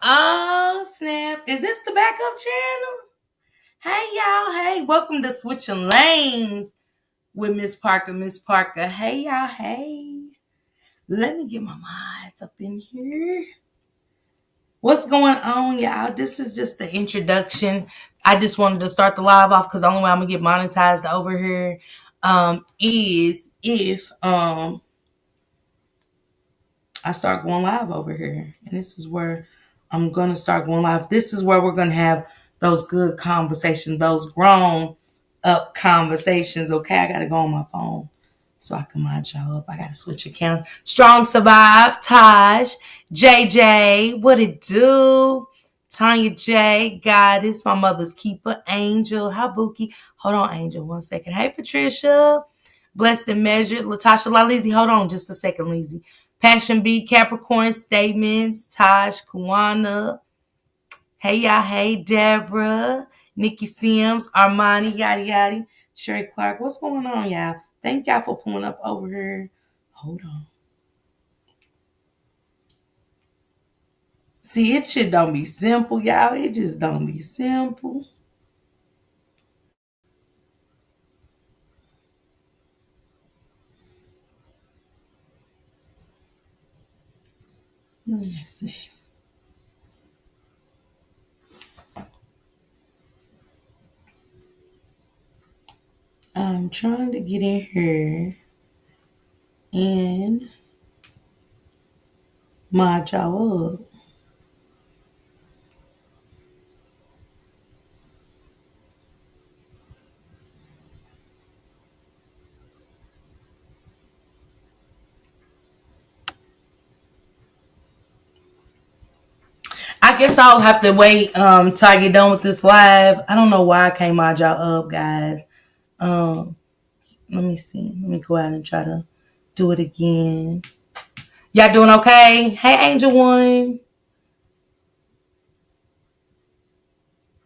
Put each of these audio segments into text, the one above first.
Oh, snap. Is this the backup channel? Hey, y'all. Hey, welcome to Switching Lanes with Miss Parker. Miss Parker. Hey, y'all. Hey. Let me get my minds up in here. What's going on, y'all? This is just the introduction. I just wanted to start the live off because the only way I'm going to get monetized over here is if I start going live over here. And this is where I'm going to start going live. This is where we're going to have those good conversations, those grown up conversations. Okay, I got to go on my phone so I can mind y'all up. I got to switch accounts. Strong Survive, Taj, JJ, what it do? Tanya J, Goddess, my mother's keeper, Angel. Hi, Bookie. Hold on, Angel, 1 second. Hey, Patricia. Blessed and measured. Latasha Lalizzi. Hold on just a second, Lizzie. Passion B, Capricorn Statements, Taj, Kuana, Hey y'all, hey Deborah, Nikki Sims, Armani, yada yada, Sherry Clark. What's going on, y'all? Thank y'all for pulling up over here. Hold on. See, it shit don't be simple, y'all. It just don't be simple. Let me see. I'm trying to get in here and mod y'all up. I guess I'll have to wait till I get done with this live. I don't know why I can't mod y'all up, guys. Um, Let me see. Let me go out and try to do it again. Y'all doing okay? Hey, Angel One.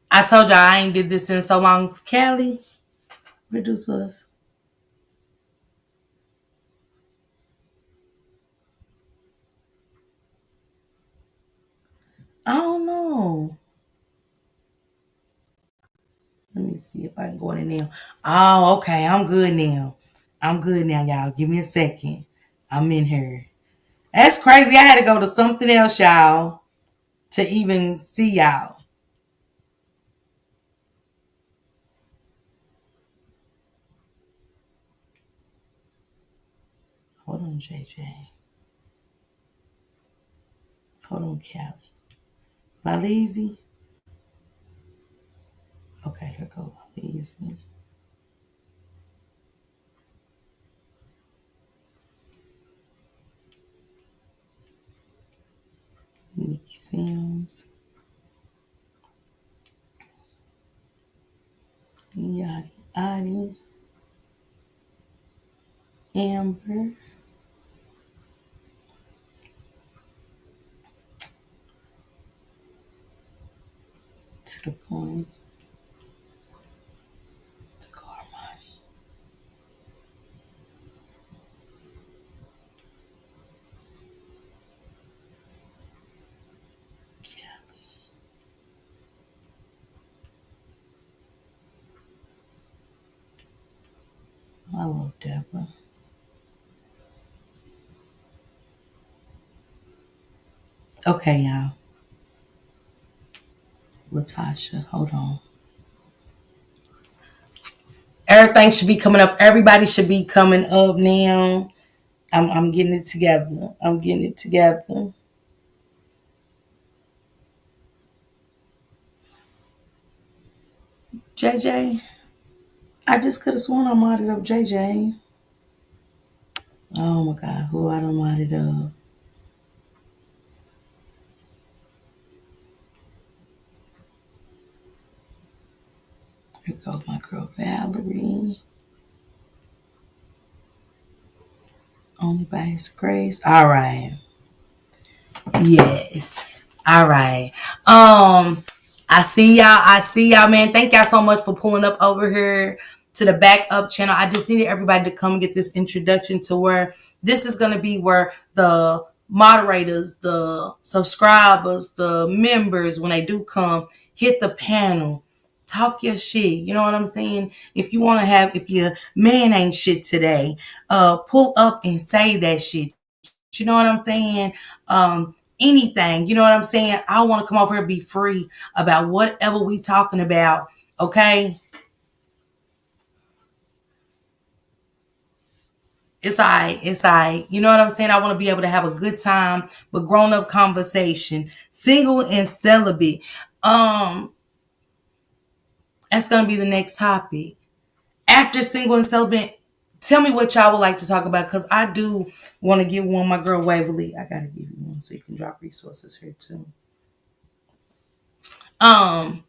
I told y'all I ain't did this in so long. Callie, reduce us. I don't know. Let me see if I can go in there. Oh, okay. I'm good now. I'm good now, y'all. Give me a second. I'm in here. That's crazy. I had to go to something else, y'all, to even see y'all. Hold on, JJ. Hold on, Callie. Laleezy. Okay, here go Laleezy. Nikki Sims. Yadi Adi. Amber. To the point. To Carmine. Kelly. I love Deborah. Okay, y'all. Latasha, hold on. Everything should be coming up. Everybody should be coming up now. I'm getting it together. I'm getting it together. JJ, I just could have sworn I modded up JJ. Oh my God, who I done modded up? Here goes my girl Valerie. Only by his grace. All right. Yes. All right. I see y'all. I see y'all, man. Thank y'all so much for pulling up over here to the backup channel. I just needed everybody to come get this introduction to where this is gonna be where the moderators, the subscribers, the members, when they do come, hit the panel. Talk your shit. You know what I'm saying? If you want to have, if your man ain't shit today, pull up and say that shit. You know what I'm saying? Anything. You know what I'm saying? I want to come over here and be free about whatever we talking about. Okay? It's all right. It's all right. You know what I'm saying? I want to be able to have a good time, but grown up conversation. Single and celibate. Um, that's gonna be the next topic. After single and celibate, tell me what y'all would like to talk about, because I do want to give one. My girl Waverly, I gotta give you one so you can drop resources here too. Um,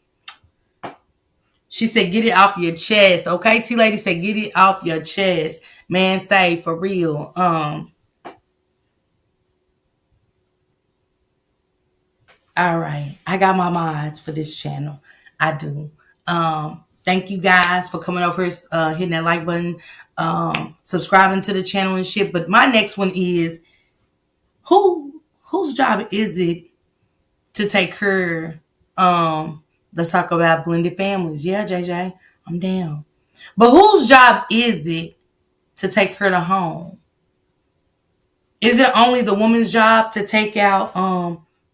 she said, get it off your chest. Okay, T Lady said, get it off your chest. Man, say for real. All right. I got my mods for this channel. I do. Thank you guys for coming over, hitting that like button, subscribing to the channel and shit. But my next one is, whose job is it to take care? Let's talk about blended families. Yeah, JJ, I'm down. But whose job is it to take care of the home? Is it only the woman's job to take out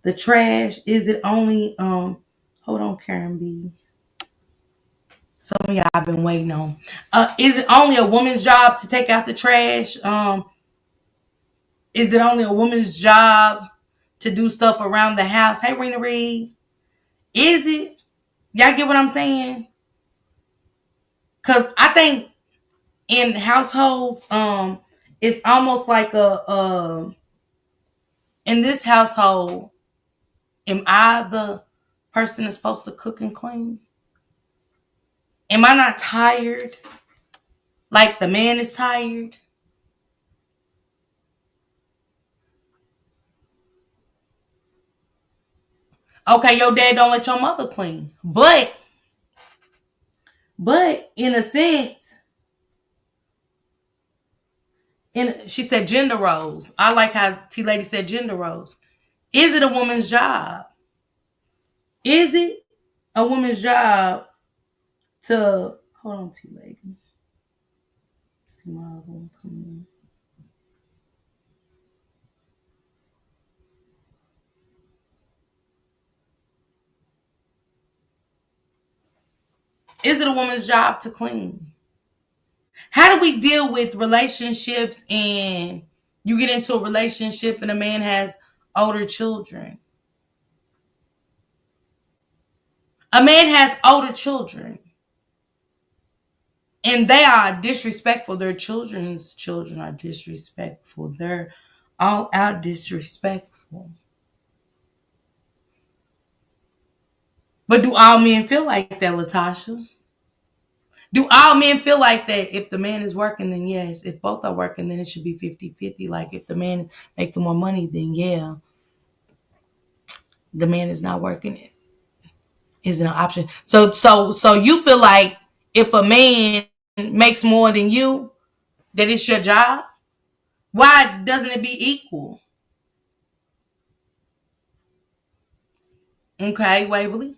the trash? Is it only hold on, Karen B. Some of y'all I've been waiting on. Is it only a woman's job to take out the trash? Is it only a woman's job to do stuff around the house? Hey, Rena Reed. Is it? Y'all get what I'm saying? Cause I think in households, it's almost like in this household, am I the person that's supposed to cook and clean? Am I not tired? Like the man is tired? Okay, your dad don't let your mother clean. But in a sense, she said gender roles. I like how T Lady said gender roles. Is it a woman's job? Is it a woman's job to hold on, T Lady? See my other one coming in. Is it a woman's job to clean? How do we deal with relationships and you get into a relationship and a man has older children? A man has older children and they are disrespectful. Their children's children are disrespectful. They're all out disrespectful. But do all men feel like that, Latasha? Do all men feel like that? If the man is working, then yes. If both are working, then it should be 50-50. Like if the man is making more money, then yeah. The man is not working, it isn't an option. So you feel like if a man makes more than you, that it's your job? Why doesn't it be equal? Okay, Waverly.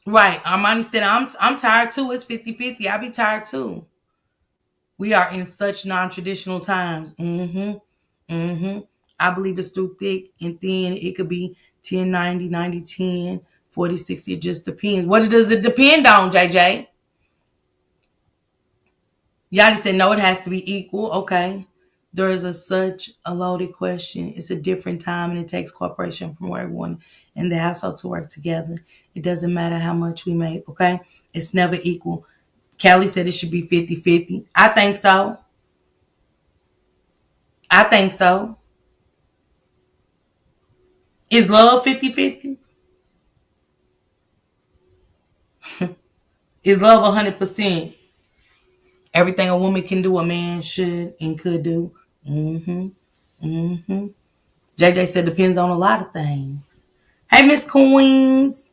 Right. Armani said, I'm tired too. It's 50-50. I be tired too. We are in such non-traditional times. I believe it's through thick and thin. It could be 10-90, 90-10, 40-60. It just depends. What does it depend on, JJ? Yadi said, no, it has to be equal. Okay. There is such a loaded question. It's a different time and it takes cooperation from everyone in the household to work together. It doesn't matter how much we make. Okay. It's never equal. Kelly said it should be 50-50. I think so. I think so. Is love 50-50? Is love 100%? Everything a woman can do, a man should and could do. Mm-hmm. Mm-hmm. JJ said depends on a lot of things. Hey, Miss Queens.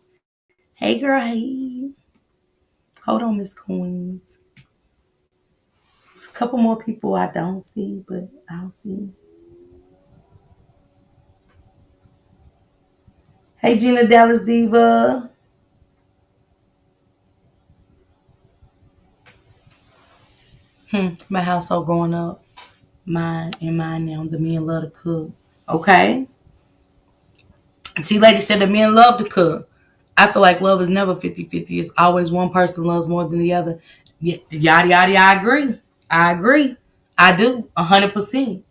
Hey, girl. Hey. Hold on, Miss Queens. a couple more people I don't see, but I'll see. Hey, Gina Dallas Diva. My household growing up, mine now, the men love to cook. Okay. T Lady said the men love to cook. I feel like love is never 50-50. It's always one person loves more than the other. Yada, yada, I agree. I agree. I do. 100%.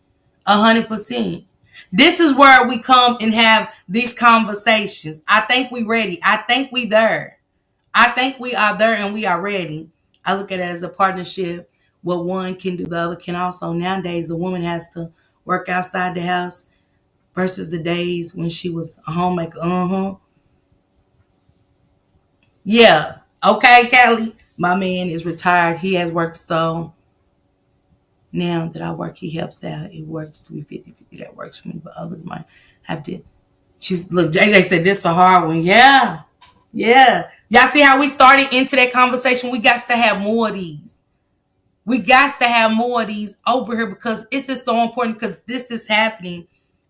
100%. This is where we come and have these conversations. I think we ready. I think we there. I think we are there and we are ready. I look at it as a partnership. What one can do, the other can also. Nowadays, the woman has to work outside the house versus the days when she was a homemaker. Yeah. Okay, Callie. My man is retired. He has worked, so now that I work, he helps out. It works to be 50-50. That works for me, but others might have to. She's look, JJ said this is a hard one. Yeah. Yeah. Y'all see how we started into that conversation? We got to have more of these. We got to have more of these over here because it's just so important because this is happening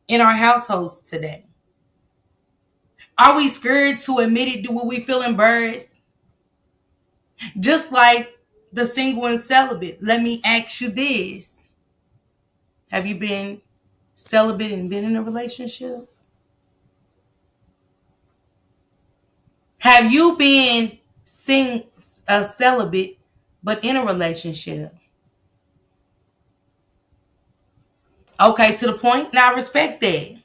in our households today. Are we scared to admit it? Do we feel embarrassed? Just like the single and celibate. Let me ask you this. Have you been celibate and been in a relationship? Have you been celibate but in a relationship? Okay, to the point. Now I respect that.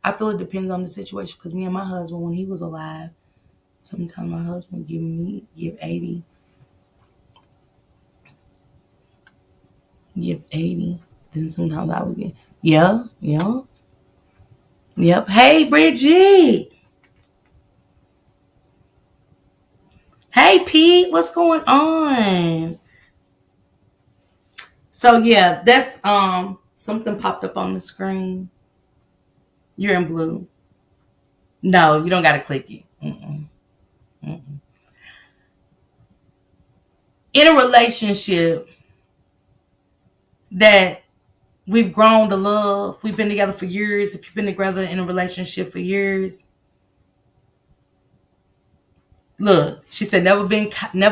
I feel it depends on the situation because me and my husband, when he was alive, sometimes my husband give 80. Give 80. Then sometimes I would get, yeah, yeah. Yep. Hey, Bridget. Hey, Pete. What's going on? So yeah, that's something popped up on the screen. You're in blue. No, you don't got to click it. Mm-mm, mm-mm. In a relationship that we've grown to love, we've been together for years. If you've been together in a relationship for years, look, she said never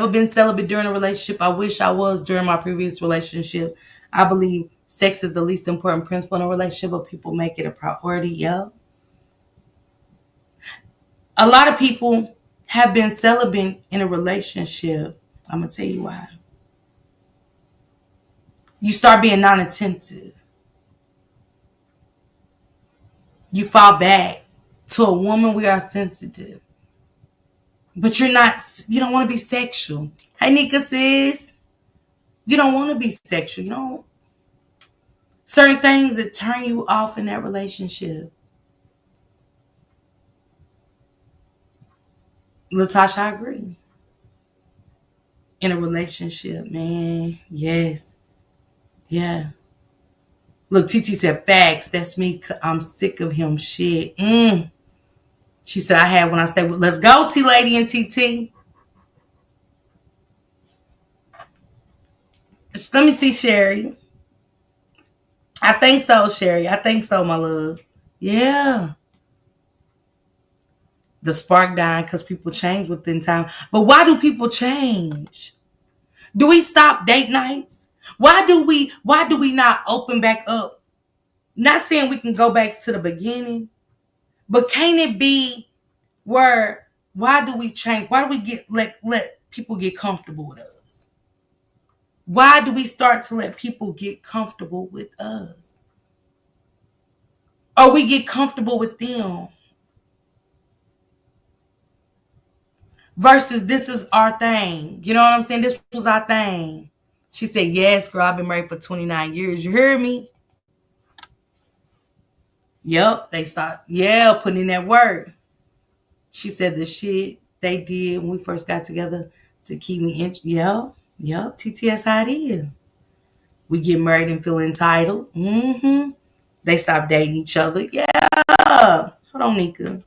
been celibate during a relationship. I wish I was during my previous relationship. I believe sex is the least important principle in a relationship, but people make it a priority. Yeah. A lot of people have been celibate in a relationship. I'm gonna tell you why. You start being non-attentive. You fall back. To a woman, we are sensitive. But you're not, you don't want to be sexual. Hey, Nika sis. You don't want to be sexual. You don't. Certain things that turn you off in that relationship. Latasha, I agree. In a relationship, man. Yes. Yeah. Look, TT said facts. That's me. I'm sick of him. Shit. She said I have when I stay with. Let's go, T Lady and TT. Let me see, Sherry. I think so, Sherry. I think so, my love. Yeah. The spark dying because people change within time. But why do people change? Do we stop date nights? Why do we not open back up? Not saying we can go back to the beginning, but can it be where why do we change? Why do we let people get comfortable with us? Why do we start to let people get comfortable with us? Or we get comfortable with them versus this is our thing. You know what I'm saying? This was our thing. She said, yes, girl, I've been married for 29 years. You hear me? Yep, they start, yeah, putting in that work. She said the shit they did when we first got together to keep me in. Yep, TTS how it is. We get married and feel entitled. They stop dating each other. Yeah. Hold on, Nika.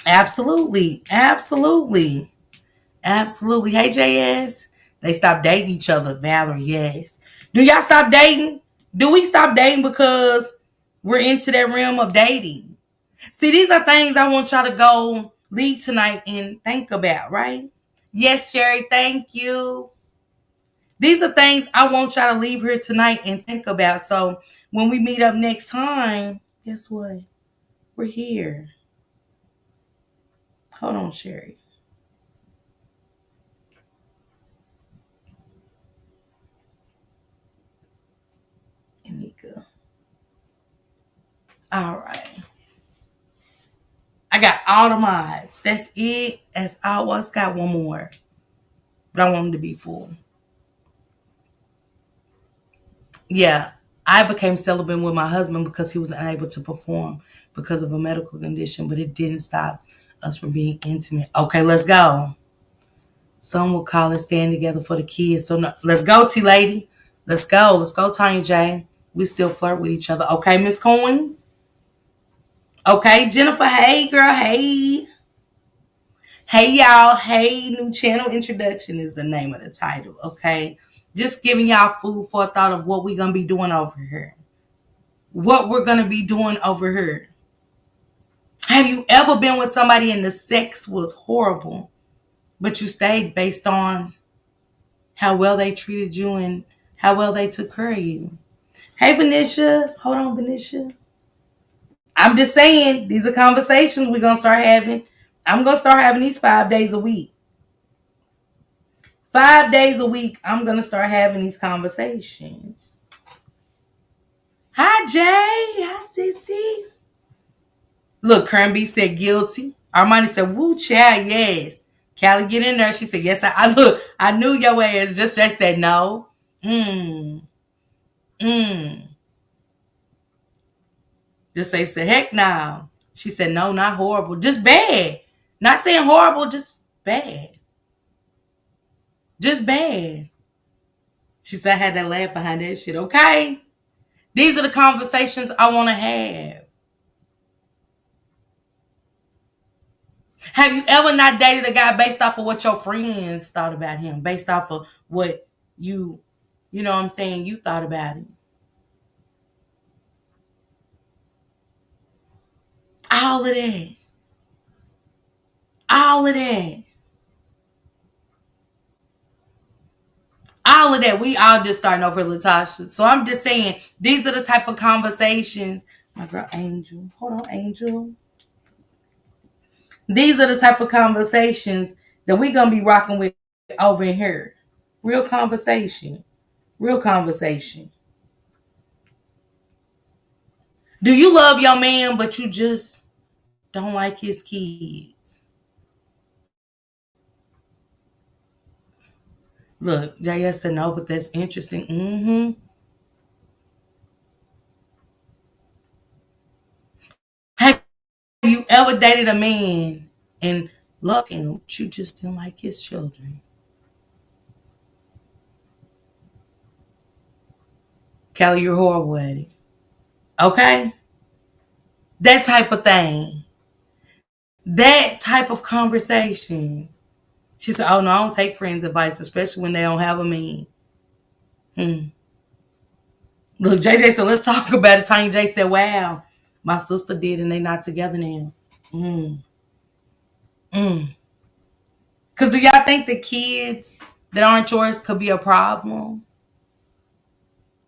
Absolutely. Absolutely. Absolutely. Hey, JS. They stopped dating each other. Valerie, yes. Do y'all stop dating? Do we stop dating because we're into that realm of dating? See, these are things I want y'all to go leave tonight and think about, right? Yes, Sherry, thank you. These are things I want y'all to leave here tonight and think about. So when we meet up next time, guess what? We're here. Hold on, Sherry. And Nika. All right. I got all the mods. That's it. As I always got one more. But I want them to be full. Yeah. I became celibate with my husband because he was unable to perform because of a medical condition, but it didn't stop us from being intimate. Okay, let's go. Some will call it staying together for the kids. So no, let's go, T lady. Let's go. Let's go, Tanya J. We still flirt with each other. Okay, Miss Coins. Okay, Jennifer. Hey, girl. Hey. Hey, y'all. Hey, new channel introduction is the name of the title. Okay. Just giving y'all food for thought of what we're going to be doing over here. What we're going to be doing over here. Have you ever been with somebody and the sex was horrible, but you stayed based on how well they treated you and how well they took care of you? Hey, Venetia. Hold on, Venetia. I'm just saying, these are conversations we're going to start having. I'm going to start having these 5 days a week. 5 days a week, I'm going to start having these conversations. Hi, Jay. Hi, Sissy. Look, Cranby said guilty. Armani said, woo, child, yes. Callie, get in there. She said, yes, I look. I knew your ass. Just said no. Mm. Mm. Just say, heck no. She said, no, not horrible. Just bad. Not saying horrible, just bad. Just bad. She said, I had that laugh behind that shit. Okay. These are the conversations I want to have. Have you ever not dated a guy based off of what your friends thought about him? Based off of what you know what I'm saying, you thought about him? All of that. All of that. All of that. We all just starting over, Latasha. So I'm just saying, these are the type of conversations. My girl Angel. Hold on, Angel. These are the type of conversations that we're gonna be rocking with over here. Real conversation. Real conversation. Do you love your man, but you just don't like his kids? Look, JS said no, but that's interesting. Mm-hmm. Have you ever dated a man and loved him, but you just didn't like his children? Kelly, you're horrible at it. Okay? That type of thing. That type of conversation. She said, oh no, I don't take friends' advice, especially when they don't have a man. Hmm. Look, JJ said, let's talk about it. Tiny J said, wow, my sister did and they not together now. Mm. Mm. Because do y'all think the kids that aren't yours could be a problem?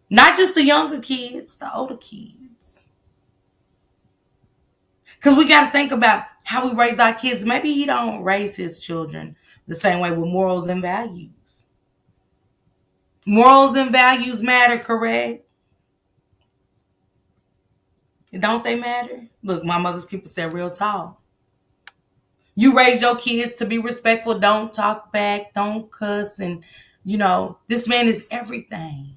Not just the younger kids, the older kids. Because we got to think about how we raise our kids. Maybe he don't raise his children the same way with morals and values. Morals and values matter, correct? Don't they matter? Look, my mother's keeper said real talk. You raise your kids to be respectful. Don't talk back. Don't cuss. And, this man is everything.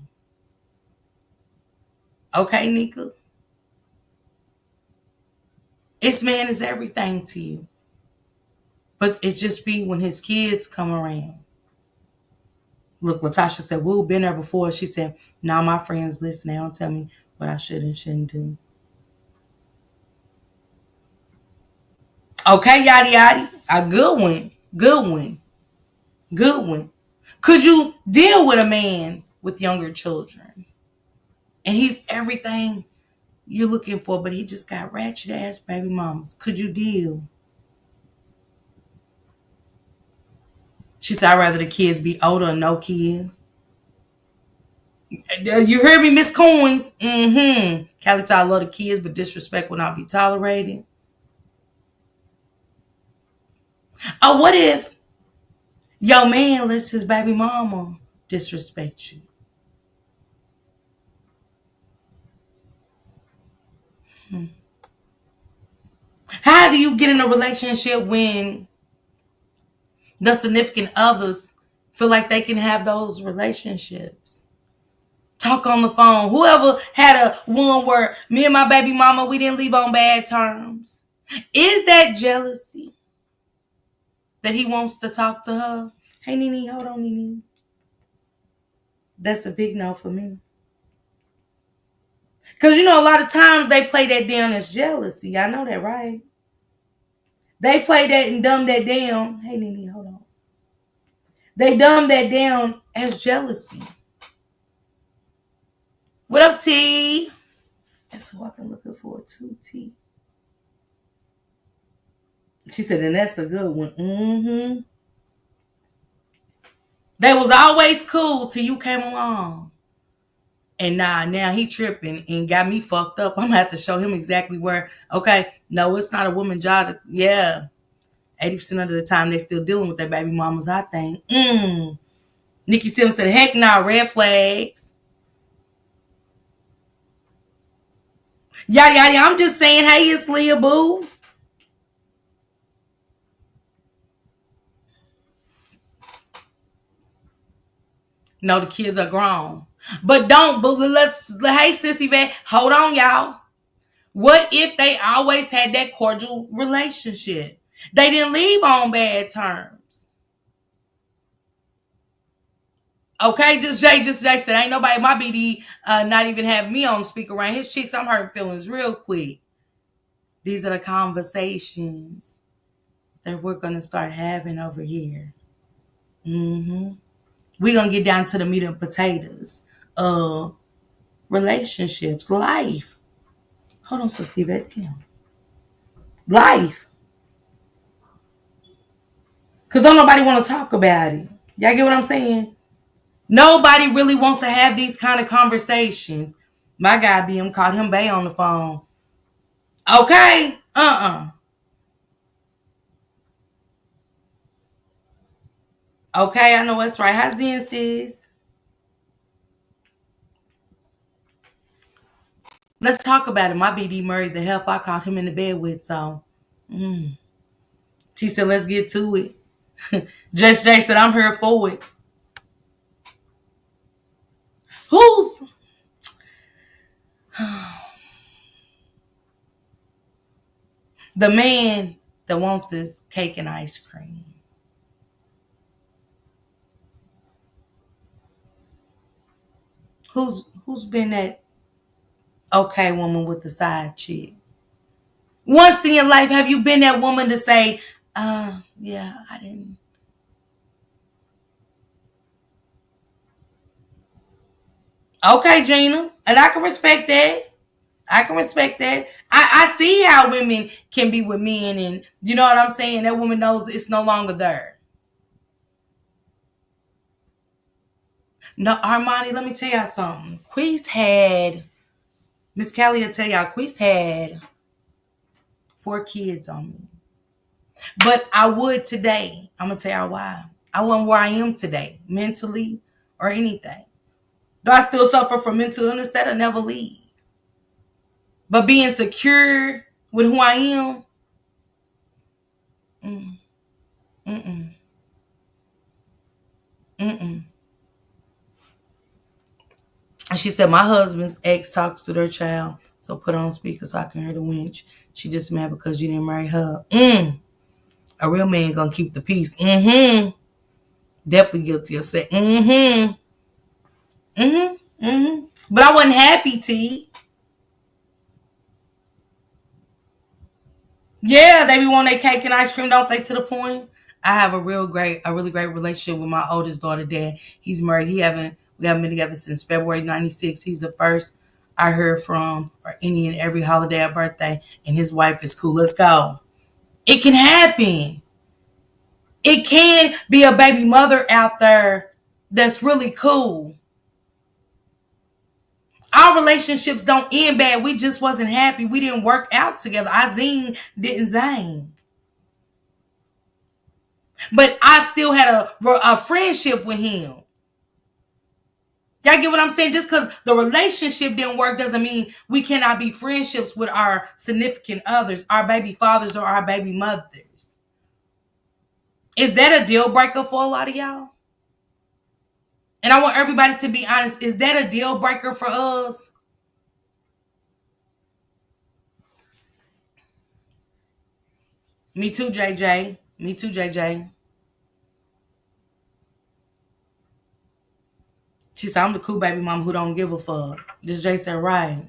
Okay, Nika? This man is everything to you. But it just be when his kids come around. Look, Latasha said, we've been there before. She said, now my friends listen. They don't tell me what I should and shouldn't do. Okay, yada yada. A good one. Good one. Good one. Could you deal with a man with younger children? And he's everything you're looking for, but he just got ratchet ass baby mamas. Could you deal? She said, I'd rather the kids be older or no kid. You heard me, Miss Coins? Mm-hmm. Callie said, I love the kids, but disrespect will not be tolerated. Oh, what if your man lets his baby mama disrespect you? How do you get in a relationship when the significant others feel like they can have those relationships? Talk on the phone. Whoever had a one where me and my baby mama, we didn't leave on bad terms. Is that jealousy that he wants to talk to her? Hey, Nene, hold on, Nene. That's a big no for me. Because, a lot of times they play that down as jealousy. I know that, right? They play that and dumb that down. Hey, Nene, hold on. They dumb that down as jealousy. What up, T? That's who I've been looking for, too, T. She said, and that's a good one. Mm-hmm. They was always cool till you came along. And now he tripping and got me fucked up. I'm gonna have to show him exactly where. Okay, no, it's not a woman job. Yeah, 80% of the time they still dealing with their baby mamas. I think. Nikki Sims said, "Heck, nah, red flags." Yeah. I'm just saying, hey, it's Leah Boo. No, the kids are grown, but don't. But let's. Hey, sissy vet, hold on, y'all. What if they always had that cordial relationship? They didn't leave on bad terms. Okay, just Jay said, ain't nobody, my BD, not even having me on speaker around his chicks. I'm hurting feelings real quick. These are the conversations that we're going to start having over here. Mm-hmm. We're going to get down to the meat and potatoes of relationships, life. Hold on, so Steve. Life. Because don't nobody want to talk about it. Y'all get what I'm saying? Nobody really wants to have these kind of conversations. My guy BM called him Bay on the phone. Okay? Okay, I know that's right. How's Zen, sis? Let's talk about it. My BD Murray, the help I caught him in the bed with, so. T said, let's get to it. Just Jay said, I'm here for it. Who's the man that wants his cake and ice cream? Who's been that okay woman with the side chick? Once in your life, have you been that woman to say, yeah, I didn't. Okay, Gina. And I can respect that. I can respect that. I see how women can be with men, and you know what I'm saying? That woman knows it's no longer there. No, Armani, let me tell y'all something. Queez had, Miss Callie will tell y'all, Queez had 4 kids on me. But I would today. I'm going to tell y'all why. I wasn't where I am today, mentally or anything. Do I still suffer from mental illness? That'll never leave. But being secure with who I am, mm, mm-mm, mm-mm. And she said, my husband's ex talks to their child, so put on speaker so I can hear the winch. She just mad because you didn't marry her. A real man gonna keep the peace. Definitely guilty of saying, But I wasn't happy, T. Yeah, they be wanting their cake and ice cream, don't they, to the point? I have a really great relationship with my oldest daughter. Dad, he's married. We haven't been together since February '96. He's the first I heard from, or any and every holiday or birthday, and his wife is cool. Let's go. It can happen. It can be a baby mother out there that's really cool. Our relationships don't end bad. We just wasn't happy. We didn't work out together. Our zine didn't zang. But I still had a friendship with him. Y'all get what I'm saying? Just because the relationship didn't work doesn't mean we cannot be friendships with our significant others, our baby fathers, or our baby mothers. Is that a deal breaker for a lot of y'all? And I want everybody to be honest. Is that a deal breaker for us? Me too, JJ. Me too, JJ. She said, I'm the cool baby mom who don't give a fuck. This Jay said, right.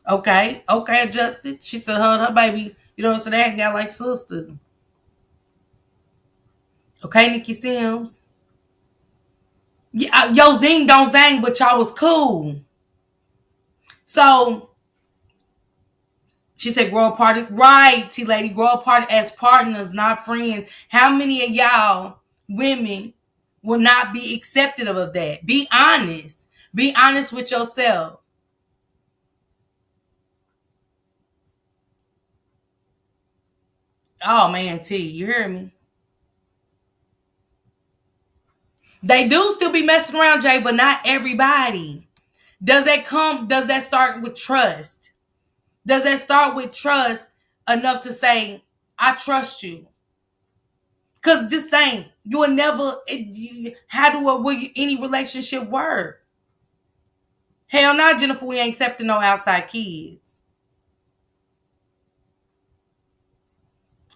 Okay, okay, adjusted. She said, her baby, you know what I'm saying? They got like sisters. Okay, Nikki Sims. Yeah, yo, zing don't zang, but y'all was cool. So she said, grow apart. Right, T lady, grow apart as partners, not friends. How many of y'all women will not be accepted of that? Be honest. Be honest with yourself. Oh man, T, you hear me? They do still be messing around, Jay, but not everybody. Does that start with trust? Does that start with trust enough to say, I trust you? Because this thing, you will never, how do any relationship work? Hell no, Jennifer, we ain't accepting no outside kids.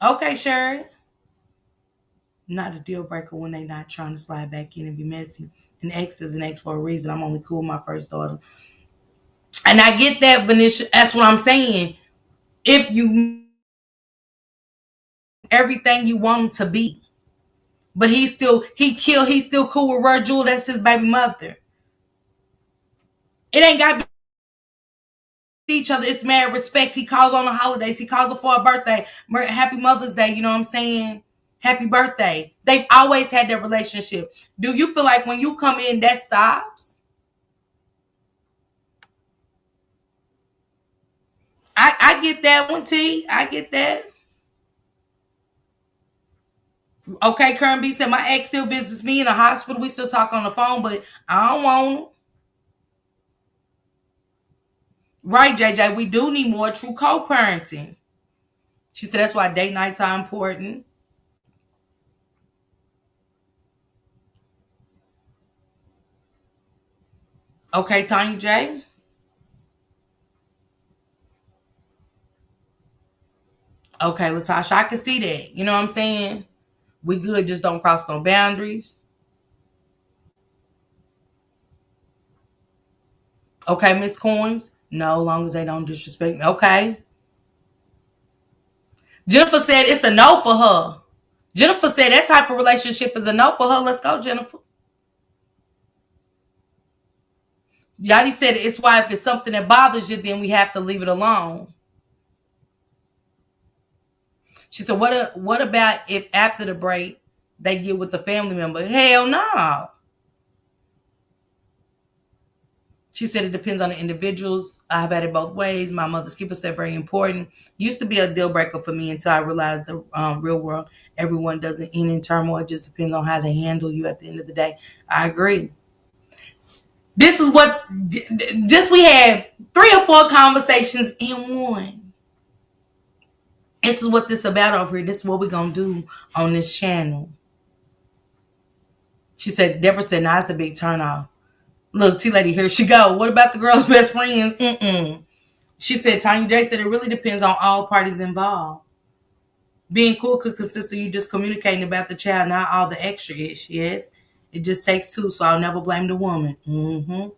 Okay, Sherry. Not a deal breaker when they not trying to slide back in and be messy. An ex is an ex for a reason. I'm only cool with my first daughter. And I get that, Venetia. That's what I'm saying. If you everything you want him to be. But he's still cool with Virgil. That's his baby mother. It ain't got to be each other. It's mad respect. He calls on the holidays. He calls her for a birthday. Happy Mother's Day. You know what I'm saying? Happy birthday. They've always had that relationship. Do you feel like when you come in, that stops? I get that one, T. I get that. Okay, Kern B said, my ex still visits me in the hospital. We still talk on the phone, but I don't want him. Right, JJ. We do need more true co-parenting. She said that's why date nights are important. Okay, Tanya J. Okay, Latasha, I can see that. You know what I'm saying? We good, just don't cross no boundaries. Okay, Miss Coins. No, long as they don't disrespect me. Okay. Jennifer said it's a no for her. Jennifer said that type of relationship is a no for her. Let's go, Jennifer. Yadi said it's why if it's something that bothers you, then we have to leave it alone. She said, what about if after the break they get with the family member? Hell no. She said it depends on the individuals. I've had it both ways. My mother's keeper said very important. Used to be a deal breaker for me until I realized the real world, everyone doesn't end in turmoil. It just depends on how they handle you at the end of the day. I agree. This is what, just we had 3 or 4 conversations in one. This is what this about over here. This is what we're going to do on this channel. She said, Deborah said, nah, it's a big turnoff. Look, T-Lady, here she go. What about the girl's best friend? Mm-mm. She said, Tanya J said, it really depends on all parties involved. Being cool could consist of you just communicating about the child, not all the extra ish. Yes, it just takes two, so I'll never blame the woman. Mm-hmm.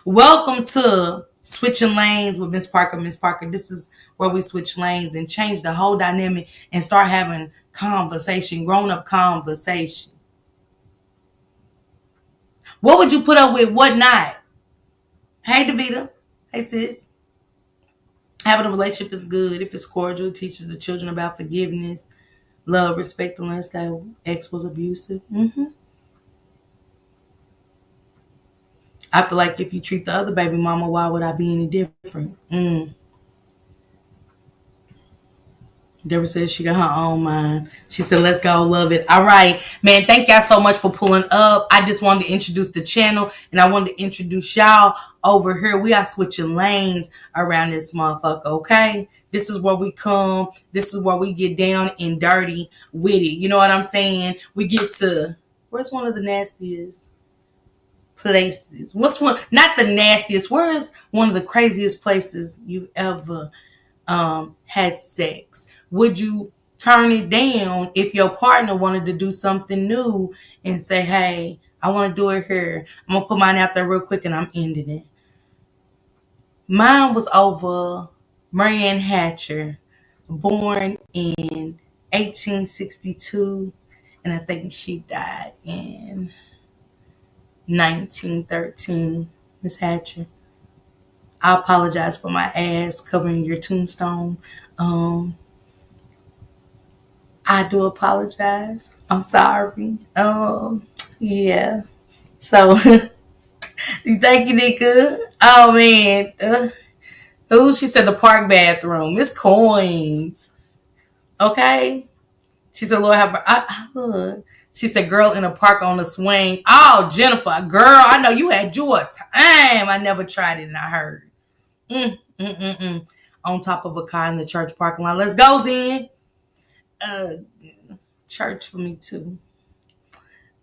Welcome to switching lanes with Miss Parker. Miss Parker, this is where we switch lanes and change the whole dynamic and start having conversation, grown up conversation. What would you put up with? What not? Hey, Davita. Hey, sis. Having a relationship is good if it's cordial, teaches the children about forgiveness, love, respect, unless that ex was abusive. I feel like if you treat the other baby mama, why would I be any different? Deborah says she got her own mind. She said, let's go, love it. All right, man, thank y'all so much for pulling up. I just wanted to introduce the channel, and I wanted to introduce y'all over here. We are switching lanes around this motherfucker, okay? This is where we come. This is where we get down and dirty with it. You know what I'm saying? We get to, where's one of the nastiest places? What's one, not the nastiest, where's one of the craziest places you've ever had sex? Would you turn it down if your partner wanted to do something new and say, hey, I want to do it here? I'm going to put mine out there real quick and I'm ending it. Mine was over Marianne Hatcher, born in 1862, and I think she died in 1913. Miss Hatcher, I apologize for my ass covering your tombstone. I do apologize. I'm sorry. Yeah. So, thank you, Nika. Oh man. Who? She said the park bathroom. It's coins. Okay. She said, Lord have look. She said, girl in a park on the swing. Oh, Jennifer, girl, I know you had your time. I never tried it and I heard. On top of a car in the church parking lot. Let's go, Zen. Uh, church for me too.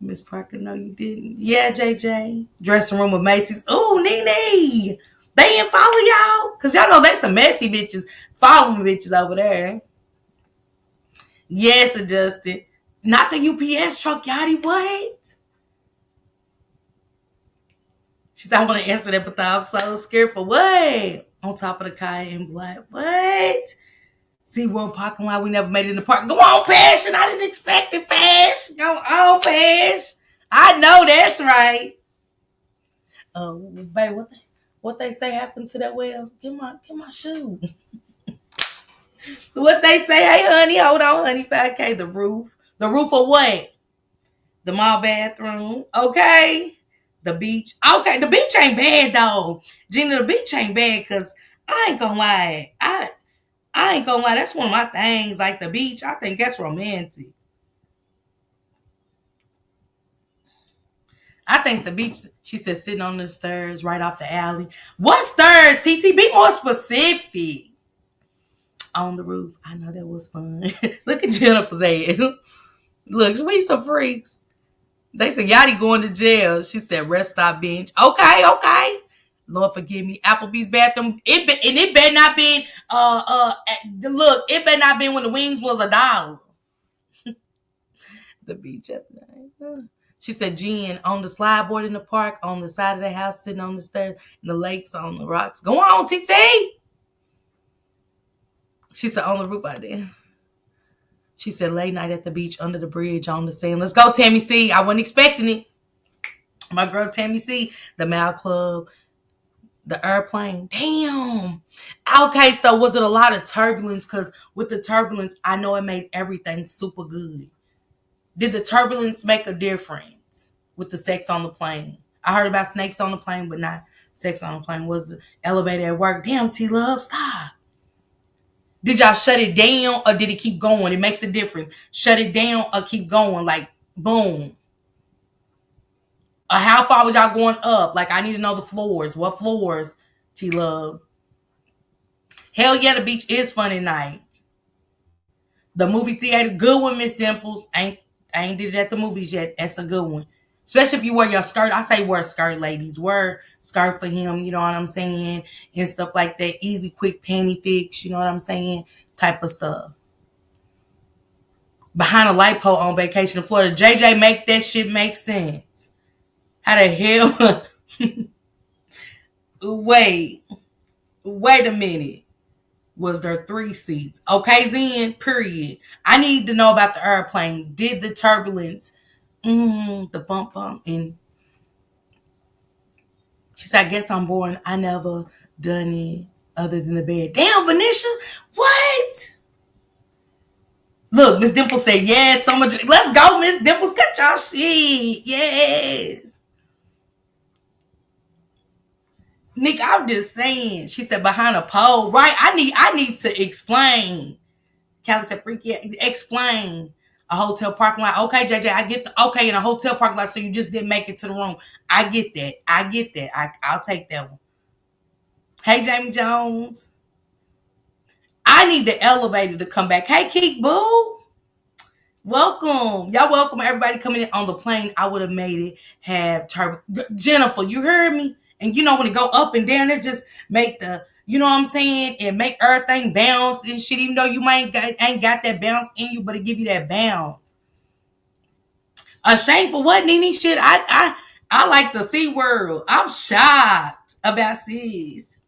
Miss Parker, no, you didn't. Yeah, JJ. Dressing room with Macy's. Ooh, Nene. They didn't follow y'all? Because y'all know they some messy bitches. Following bitches over there. Yes, adjusted. Not the UPS truck, Yachty. What? She said, I want to answer that, but I'm so scared for what? On top of the car in black. What? SeaWorld parking lot. We never made it in the park. Go on, Passion. I didn't expect it, Passion. Go on, Passion. I know that's right. Babe, what they say happened to that well? Get my shoe. What they say? Hey, honey, hold on, honey. 5K. The roof. The roof of what? The mall bathroom. Okay. The beach. Okay, the beach ain't bad though. Gina, the beach ain't bad because I ain't gonna lie. I ain't gonna lie. That's one of my things. Like the beach, I think that's romantic. I think the beach, she said, sitting on the stairs right off the alley. What stairs, TT? Be more specific. On the roof. I know that was fun. Look at Jennifer's head. Look, we some freaks. They said, Yachty going to jail. She said, rest stop bench. Okay. Lord forgive me. Applebee's bathroom. It better not be, look, it better not be when the wings was $1. The beach at night. She said, Jen, on the slide board in the park, on the side of the house, sitting on the stairs, and the lakes on the rocks. Go on, TT. She said, on the roof out there. She said, late night at the beach, under the bridge, on the sand. Let's go, Tammy C. I wasn't expecting it. My girl, Tammy C. The Mal Club. The airplane. Damn. Okay, so was it a lot of turbulence? Because with the turbulence, I know it made everything super good. Did the turbulence make a difference with the sex on the plane? I heard about snakes on the plane, but not sex on the plane. Was the elevator at work? Damn, T-Love, stop. Did y'all shut it down or did it keep going? It makes a difference. Shut it down or keep going, like boom. Or how far was y'all going up? Like I need to know the floors. What floors, T-Love? Hell yeah, the beach is fun at night. The movie theater, good one, Miss Dimples. I ain't did it at the movies yet. That's a good one. Especially if you wear your skirt. I say wear a skirt, ladies. Wear skirt for him, you know what I'm saying? And stuff like that. Easy, quick panty fix, you know what I'm saying? Type of stuff. Behind a light pole on vacation in Florida. JJ, make that shit make sense. How the hell? Wait. Wait a minute. Was there 3 seats? Okay, Zen, period. I need to know about the airplane. Did the turbulence, the bump, and she said, I guess I'm boring. I never done it other than the bed. Damn, Venetia, what? Look, Miss Dimple said, yes, so much. Let's go, Miss Dimples. Cut y'all shit. Yes. Nick, I'm just saying. She said behind a pole. Right. I need to explain. Callie said, freaky, explain. A hotel parking lot. Okay, JJ, I get the okay in a hotel parking lot, so you just didn't make it to the room. I get that. I get that. I'll take that one. Hey, Jamie Jones. I need the elevator to come back. Hey, Keek Boo. Welcome. Y'all welcome everybody coming in on the plane. I would have made it have turbo. Jennifer, you heard me? And you know when it go up and down, it just make the, you know what I'm saying? And make everything bounce and shit, even though you ain't got that bounce in you, but it give you that bounce. Ashamed for what, Nene? Shit, I like the C world. I'm shocked about sis.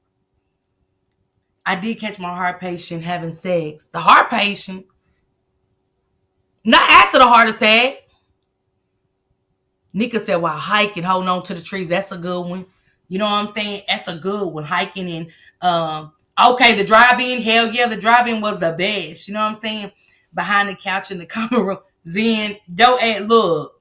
I did catch my heart patient having sex. The heart patient, not after the heart attack. Nika said while hiking, holding on to the trees. That's a good one. You know what I'm saying? That's a good one. Hiking and okay, the drive-in, hell yeah, the drive-in was the best. You know what I'm saying? Behind the couch in the common room. Zen, yo, and look.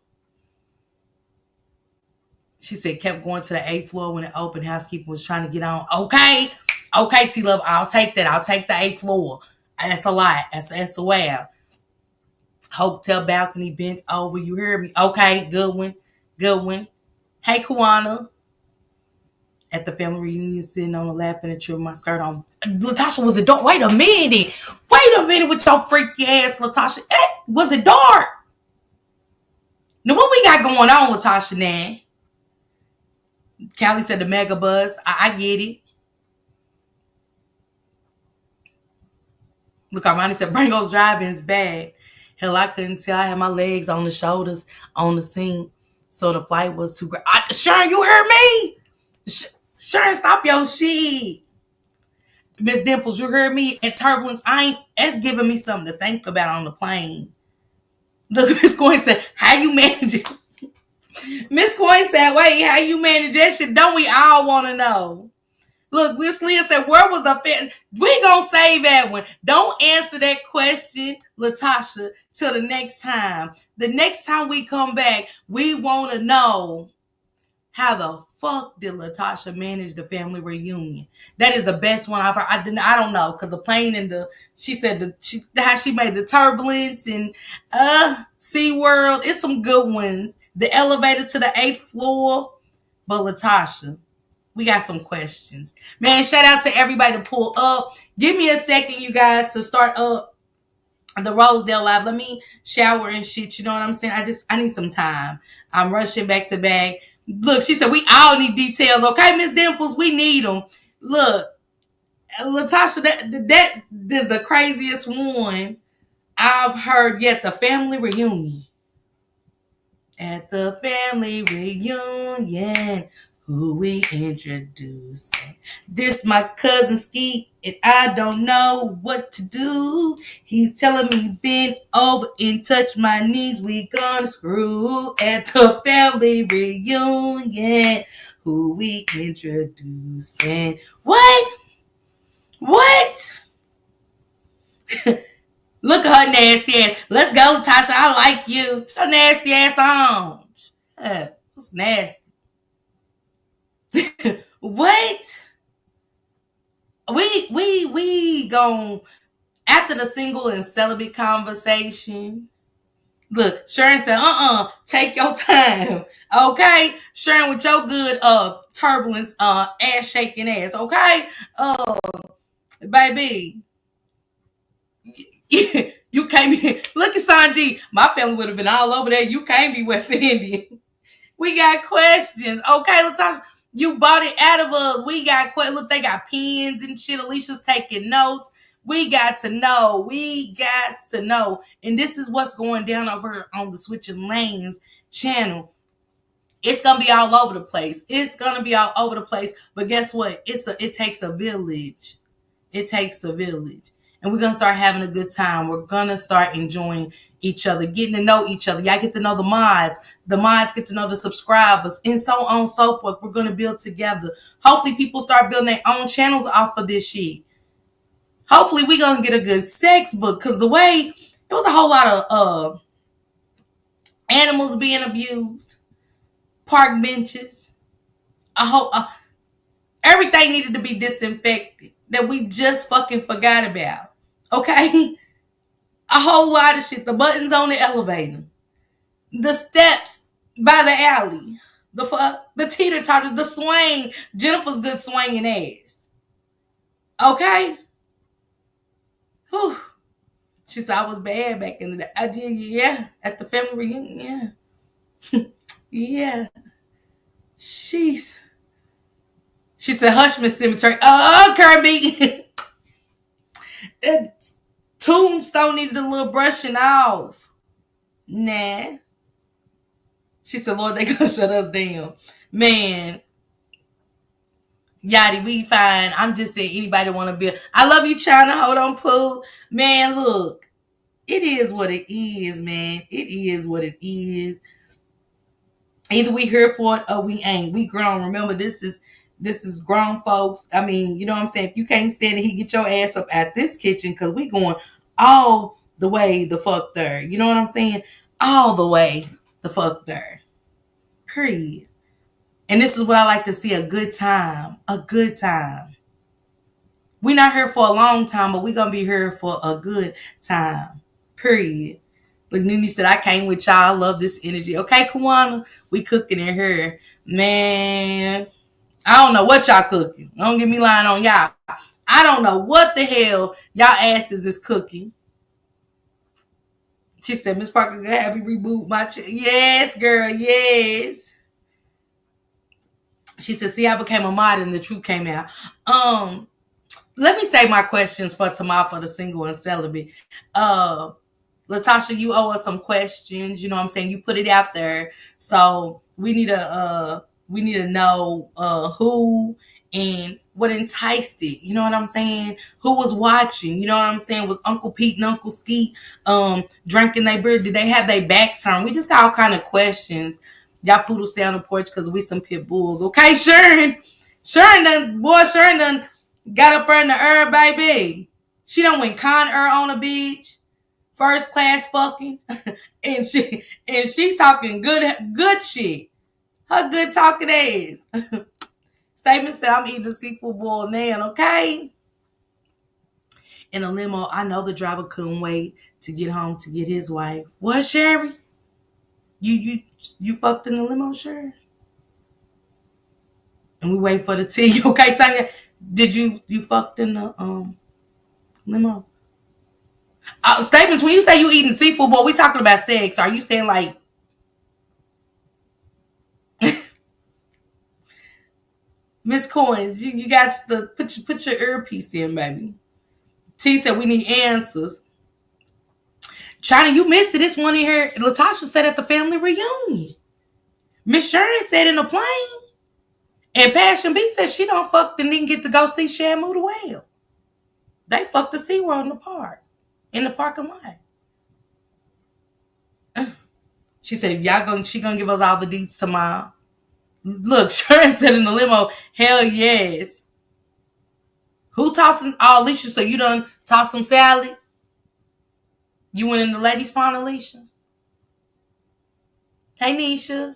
She said kept going to the 8th floor when the open housekeeper was trying to get on. Okay. Okay, T Love, I'll take that. I'll take the 8th floor. That's a lot. That's a wow. Hotel balcony bent over. You heard me? Okay, good one. Good one. Hey, Kuana. At the family reunion, sitting on the lap in the tree with my skirt on. Latasha, was it dark? Wait a minute. Wait a minute with your freaky ass, Latasha. Was it dark? Now, what we got going on, Latasha, now? Callie said the mega bus. I get it. Look, Armani said, Brango's driving is bad. Hell, I couldn't tell. I had my legs on the shoulders on the seat. So the flight was too great. Sharon, you heard me? Sharon, stop your shit. Miss Dimples, you heard me? At turbulence, it's giving me something to think about on the plane. Look, Miss Coyne said, how you manage it? Miss Coyne said, wait, how you manage that shit? Don't we all want to know? Look, Miss Leah said, where was the fit? We gonna save that one. Don't answer that question, Latasha, till the next time. The next time we come back, we want to know how the fuck did Latasha manage the family reunion? That is the best one I've heard. I don't know, because the plane and she said how she made the turbulence and SeaWorld. It's some good ones. The elevator to the 8th floor. But Latasha, we got some questions. Man, shout out to everybody to pull up. Give me a second, you guys, to start up the Rosedale Live. Let me shower and shit. You know what I'm saying? I need some time. I'm rushing back to back. Look, she said we all need details. Okay, Miss Dimples, we need them. Look, Latasha, that is the craziest one I've heard yet. The family reunion. At the family reunion, who we introducing? This my cousin Skeet, and I don't know what to do. He's telling me bend over and touch my knees. We gonna screw at the family reunion. Who we introducing? What? What? Look at her nasty ass. Let's go, Tasha. I like you. Put your nasty ass on. It's nasty. What? We gon' after the single and celibate conversation. Look, Sharon said, take your time. Okay? Sharon with your good turbulence, ass shaking ass, okay? Baby. You can't be look at Sanji. My family would have been all over there. You can't be West Indian. We got questions. Okay, Latasha, you bought it out of us. We got questions. Look, they got pens and shit. Alicia's taking notes. We got to know. We got to know. And this is what's going down over on the Switching Lanes channel. It's gonna be all over the place. It's gonna be all over the place. But guess what? It takes a village. It takes a village. And we're gonna start having a good time. We're gonna start enjoying each other, getting to know each other. Y'all get to know the mods. The mods get to know the subscribers, and so on and so forth. We're gonna build together. Hopefully, people start building their own channels off of this shit. Hopefully, we're gonna get a good sex book. Cause the way it was a whole lot of animals being abused, park benches, a whole everything needed to be disinfected that we just fucking forgot about. Okay? A whole lot of shit. The buttons on the elevator, the steps by the alley, the teeter totters, the swing. Jennifer's good swinging ass. Okay? Whew. She said I was bad back in the day. I did, yeah. At the family reunion, yeah. Yeah. She's. She said, hush, Miss Cemetery. Kirby. That tombstone needed a little brushing off. Nah. She said, Lord, they gonna shut us down. Man, Yachty, we fine. I'm just saying anybody want to build. I love you, China. Hold on, Pooh. Man, look. It is what it is, man. It is what it is. Either we here for it or we ain't. We grown. Remember, this is grown folks. I mean, you know what I'm saying? If you can't stand it, he get your ass up at this kitchen because we going all the way the fuck there. You know what I'm saying? All the way the fuck there. Period. And this is what I like to see, a good time. A good time. We're not here for a long time, but we're going to be here for a good time. Period. Like Nene said, I came with y'all. I love this energy. Okay, Kawana, we cooking in here. Man, I don't know what y'all cooking. Don't get me lying on y'all. I don't know what the hell y'all asses is cooking. She said, Miss Parker, go have you reboot my Yes, girl, yes. She said, see, I became a mod and the truth came out. Let me say my questions for tomorrow for the single and celibate. Latasha, you owe us some questions. You know what I'm saying? You put it out there. So we need to know who and what enticed it. You know what I'm saying? Who was watching? You know what I'm saying? Was Uncle Pete and Uncle Skeet drinking their beer? Did they have their backs turned? We just got all kind of questions. Y'all poodles stay on the porch because we some pit bulls. Okay, Sharon. Sharon done got up there in the herb, baby. She done went con on the beach. First class fucking. and she's talking good shit. Her good talking ass. Statement said, I'm eating a seafood boil now, okay? In a limo, I know the driver couldn't wait to get home to get his wife. What, Sherry? You fucked in the limo, Sherry? And we wait for the tea. Okay, Tanya? Did you fucked in the limo? Statements, when you say you eating seafood, boy, we talking about sex. Are you saying like Miss Coins, you got to put your earpiece in, baby. T said we need answers. China, you missed it. This one in here. Latasha said at the family reunion. Miss Sharon said in the plane. And Passion B said she don't fuck and didn't get to go see Shamu the whale. They fucked the SeaWorld in the park. In the parking lot. She said, she gonna give us all the deets tomorrow. Look, Sharon said in the limo, hell yes. Who tossing? Oh, Alicia, so you done toss some salad? You went in the ladies' pond, Alicia? Hey, Nisha.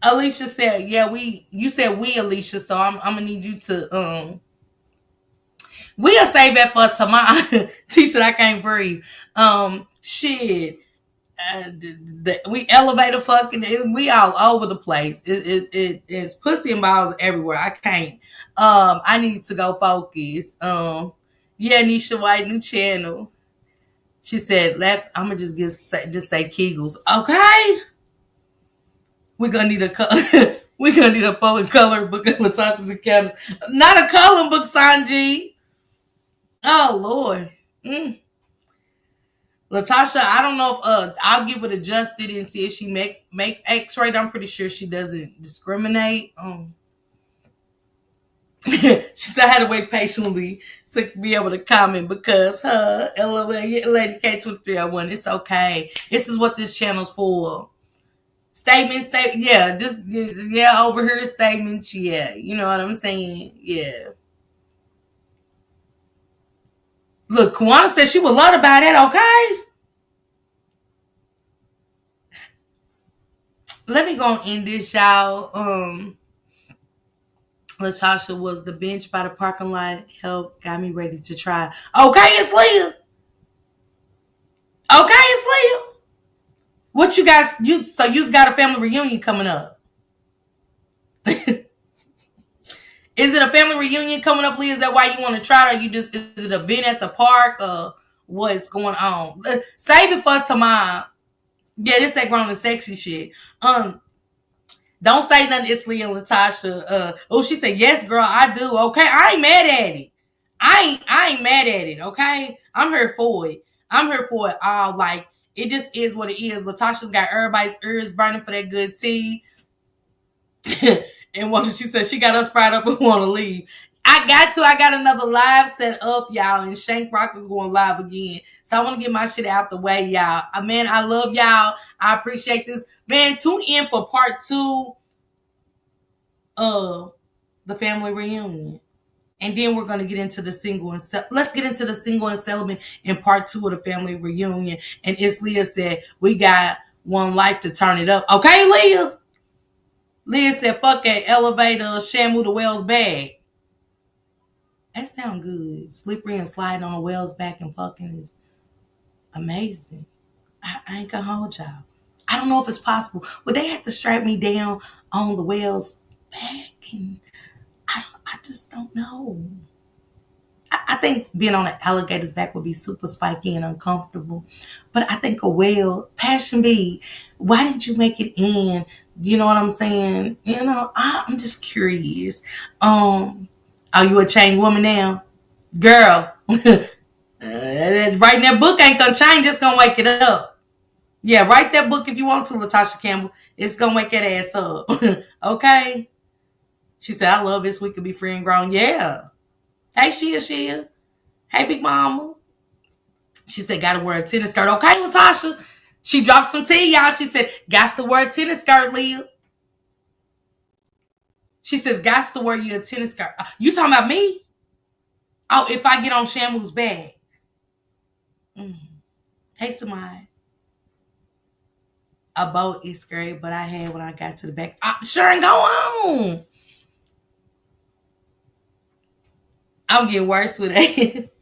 Alicia said, yeah, you said we, Alicia, so I'm gonna need you to we'll save that for tomorrow. T said I can't breathe. Shit. We elevator fucking, we all over the place. It's pussy and balls everywhere. I can't. I need to go focus. Yeah, Nisha White, new channel. She said, I'm gonna just say Kegels. Okay. We're gonna need a color. We're gonna need a full color book of Latasha's account. Not a coloring book, Sanji. Oh Lord. Latasha, I don't know if I'll give it adjusted and see if she makes X-rate. I'm pretty sure she doesn't discriminate. She said I had to wait patiently to be able to comment because her Lady K2301. It's okay. This is what this channel's for. Statements say yeah, just yeah, over here statements, yeah. You know what I'm saying? Yeah. Look, Kwana said she would love to buy that, okay? Let me go and end this, y'all. Latasha was the bench by the parking lot. Help got me ready to try. Okay, it's Leah. Okay, it's Leah. What you guys so you got a family reunion coming up? Is it a family reunion coming up, Leah? Is that why you want to try it, or you just is it an event at the park, or what's going on? Save it for tomorrow. Yeah, this ain't grown and sexy shit. Don't say nothing. It's Leah and Latasha. She said yes, girl. I do. Okay, I ain't mad at it. I ain't mad at it. Okay, I'm here for it. I'm here for it all. Like it just is what it is. Latasha's got everybody's ears burning for that good tea. And she said she got us fried up and want to leave. I got another live set up, y'all, and Shank Rock is going live again. So I want to get my shit out the way, y'all. Man, I love y'all. I appreciate this. Man, tune in for part 2 of the family reunion. And then we're going to get into the single and let's get into the single and celibate in part 2 of the family reunion. And as Leah said, we got one life to turn it up. Okay, Leah? Leah said, fuck that elevator, Shamu the whale's bag. That sound good. Slippery and sliding on a whale's back and fucking is amazing. I ain't gonna hold y'all. I don't know if it's possible, but they have to strap me down on the whale's back, and I just don't know. I think being on an alligator's back would be super spiky and uncomfortable. But I think a whale, Passion B, why didn't you make it in? You know what I'm saying? You know, I'm just curious. Are you a changed woman now? Girl, writing that book ain't gonna change, it's gonna wake it up. Yeah, write that book if you want to, Latasha Campbell. It's gonna wake that ass up. Okay? She said, I love this. We could be free and grown. Yeah. Hey, Shia. Hey, Big Mama. She said, gotta wear a tennis skirt. Okay, Latasha. She dropped some tea, y'all. She said, got to wear a tennis skirt, Leah. She says, got to wear you a tennis skirt. You talking about me? Oh, if I get on Shamu's bag. Hey, Samai. A boat is great, but I had when I got to the back. Sure, go on. I'm getting worse with it.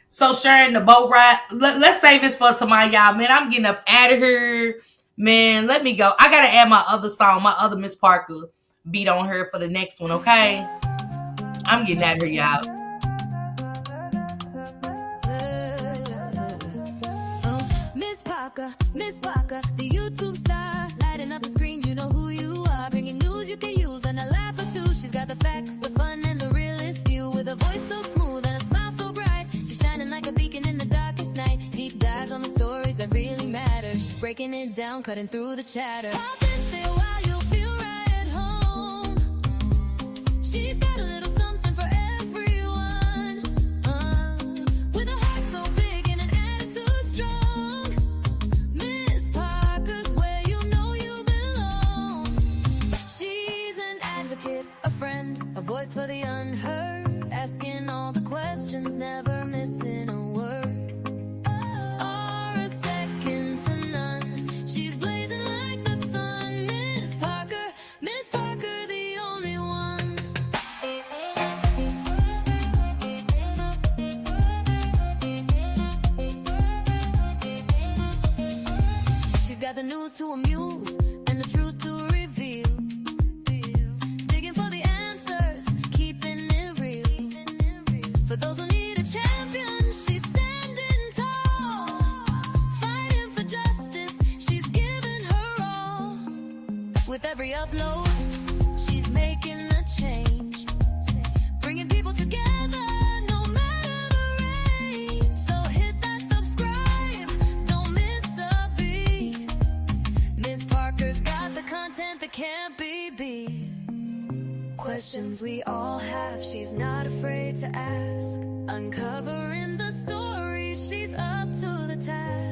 So Sharon, the boat ride. Let's save this for tomorrow, y'all. Man, I'm getting up out of here. Man, let me go. I gotta add my other song, my other Miss Parker beat on her for the next one, okay? I'm getting out of here, y'all. Miss Parker, the YouTube star, lighting up the screen, you know who you are. Bringing news you can use and a laugh or two. She's got the facts, the fun, and the realest view. With a voice so smooth and a smile so bright, she's shining like a beacon in the darkest night. Deep dives on the stories that really matter. She's breaking it down, cutting through the chatter. Pop in, stay a while, you'll feel right at home. She's got a little something for everyone. With a heart so big and an attitude strong. Miss Parker's where you know you belong. She's an advocate, a friend, a voice for the unheard. Asking all the questions, never missing a word. Or a second to none. She's blazing like the sun. Miss Parker, the only one. She's got the news to amuse and the truth to reveal. Digging for the answers, keeping it real. For those who need a champion, she's standing tall. Fighting for justice, she's giving her all. With every upload, she's making a change. Bringing people together, no matter the range. So hit that subscribe can't be beat. Questions we all have, she's not afraid to ask. Uncovering the story, she's up to the task.